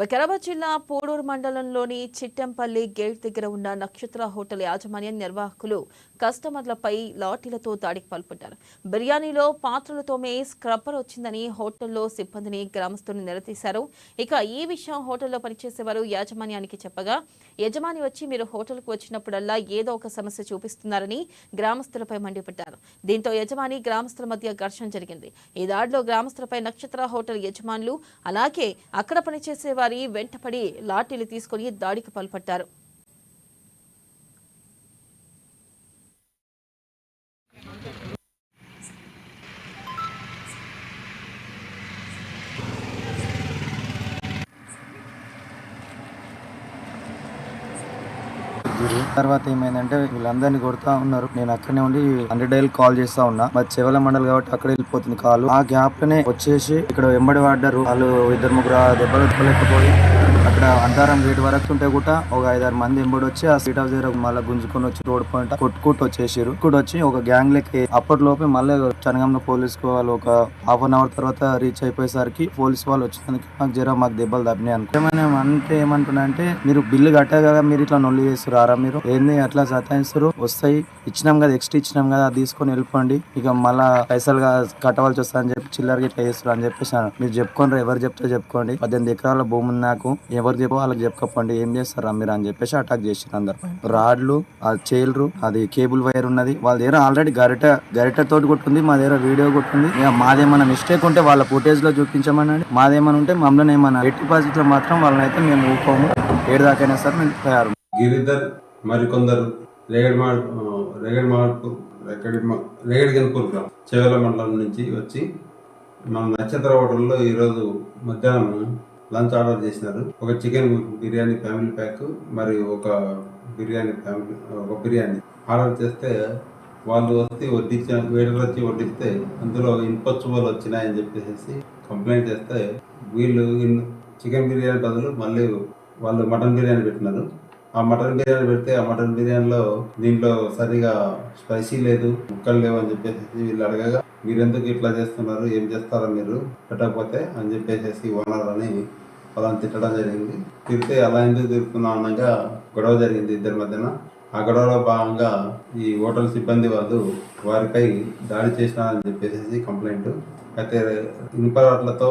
వికారాబాద్ జిల్లా పూడూరు మండలంలోని చిట్టెంపల్లి గేట్ దగ్గర ఉన్న నక్షత్ర హోటల్ యాజమాన్యం నిర్వాహకులు కస్టమర్లపై లాఠీలతో దాడికి పాల్పడ్డారు. బిర్యానీలో పాత్రలు తోమే స్క్రబ్బర్ వచ్చిందని హోటల్లో సిబ్బందిని గ్రామస్తులు నిలదీశారు. ఇక ఈ విషయం హోటల్లో పనిచేసేవారు యాజమాన్యానికి చెప్పగా యజమాని వచ్చి మీరు హోటల్కు వచ్చినప్పుడల్లా ఏదో ఒక సమస్య చూపిస్తున్నారని గ్రామస్తులపై మండిపడ్డారు. దీంతో యజమాని గ్రామస్తుల మధ్య ఘర్షణ జరిగింది. ఈ దాడిలో గ్రామస్తులపై నక్షత్ర హోటల్ యజమానులు అలాగే అక్కడ పనిచేసే వారి వెంటపడి లాఠీలు తీసుకుని దాడికి పాల్పడ్డారు. తర్వాత ఏమైందంటే వీళ్ళందరినీ కొడతా ఉన్నారు. నేను అక్కడనే ఉండి 100 డైల్ కాల్ చేస్తా ఉన్నా. మరి చెవల మండలి కాబట్టి అక్కడ వెళ్ళిపోతుంది కాలు. ఆ గ్యాప్ లోనే వచ్చేసి ఇక్కడ వెంబడి పడ్డారు వాళ్ళు. 2-3 దెబ్బలు ఎత్తుకోలేకపోయి అక్కడ అంతారం గేట్ వరకు ఉంటే కూడా ఒక 5-6 మంది వెంబడి వచ్చి ఆ సీట్ హౌస్ దగ్గర మళ్ళీ గుంజుకొని వచ్చి రోడ్ పాయింట్ కొట్టుకుంటూ వచ్చేసారు. కూడా వచ్చి ఒక గ్యాంగ్ లెక్క అప్పటిలోపే మళ్ళీ చనగంలో పోలీసు వాళ్ళు ఒక ½ అన్ అవర్ తర్వాత రీచ్ అయిపోయేసరికి పోలీసు వాళ్ళు వచ్చినందుకు మాకు దెబ్బలు తప్పినాయి అనుకో. ఏమంటున్నా అంటే మీరు బిల్లు కట్టగా మీరు ఇట్లా నొల్లి చేస్తారు మీరు ఏంది అట్లా సతాయిస్తారు. వస్తాయి ఇచ్చినాం కదా, ఎక్స్ట్రా ఇచ్చినాం కదా, తీసుకొని వెళ్ళిపోండి, ఇక మళ్ళా పైసలు కట్టవలసి వస్తా అని చెప్పి చిల్లరకి ఇట్లా చేస్తారు అని చెప్పేసి మీరు చెప్పుకోండి. ఎవరు చెప్తే చెప్పుకోండి. 18 ఎకరాల భూమి ఉంది నాకు, ఎవరు చెప్పో వాళ్ళకి చెప్పుకోండి. ఏం చేస్తారా మీరు అని చెప్పేసి అటాక్ చేసారు. అందరు రాడ్లు, ఆ చైల్రు, అది కేబుల్ వైర్ ఉన్నది వాళ్ళ దగ్గర. ఆల్రెడీ గరిట తోటి కొట్టుంది, మా దగ్గర వీడియో కొట్టుంది. ఇక మాదేమన్నా మిస్టేక్ ఉంటే వాళ్ళ ఫుటేజ్ లో చూపించమనండి. మాదేమన్నా ఉంటే మమ్మల్ని ఏమన్నా 80% లో మాత్రం వాళ్ళని అయితే మేము ఊకోము. 7 దాకైనా సార్ మేము తయారు. గిరిధర్ మరికొందరు రేగడిగన్పూర్ గ్రామం చెవల మండలం నుంచి వచ్చి మన నక్షత్ర హోటల్లో ఈరోజు మధ్యాహ్నం లంచ్ ఆర్డర్ చేసినారు. ఒక చికెన్ బిర్యానీ ఫ్యామిలీ ప్యాక్ మరియు ఒక బిర్యానీ ఆర్డర్ చేస్తే వాళ్ళు వచ్చి వేడలు వచ్చి వడ్డిస్తే అందులో ఇనుపచ్చువలు వచ్చినాయని చెప్పేసి కంప్లైంట్ చేస్తే వీళ్ళు చికెన్ బిర్యానీ బదులు మళ్ళీ వాళ్ళు మటన్ బిర్యానీ పెట్టినారు. ఆ మటన్ బిర్యానీ పెడితే ఆ మటన్ బిర్యానీలో దీంట్లో సరిగా స్పైసీ లేదు, ముక్కలు లేవు అని చెప్పేసి వీళ్ళు అడగగా మీరు ఎందుకు ఇట్లా చేస్తున్నారు, ఏం చేస్తారా మీరు పెట్టకపోతే అని చెప్పేసి ఓనర్ అని వాళ్ళని తిట్టడం జరిగింది. తిరిగితే అలా ఎందుకు తిరుగుతున్నాం అనగా గొడవ జరిగింది ఇద్దరి మధ్యన. ఆ గొడవలో భాగంగా ఈ హోటల్ సిబ్బంది వాళ్ళు వారిపై దాడి చేసినారని చెప్పేసి కంప్లైంట్. అయితే ఇనుపరాట్లతో,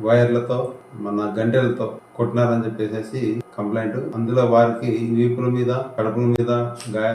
వైర్లతో, మన గంటెలతో కొట్టినారని చెప్పేసి కంప్లైంట్. అందులో వారికి వీపుల మీద, కడుపుల మీద గాయ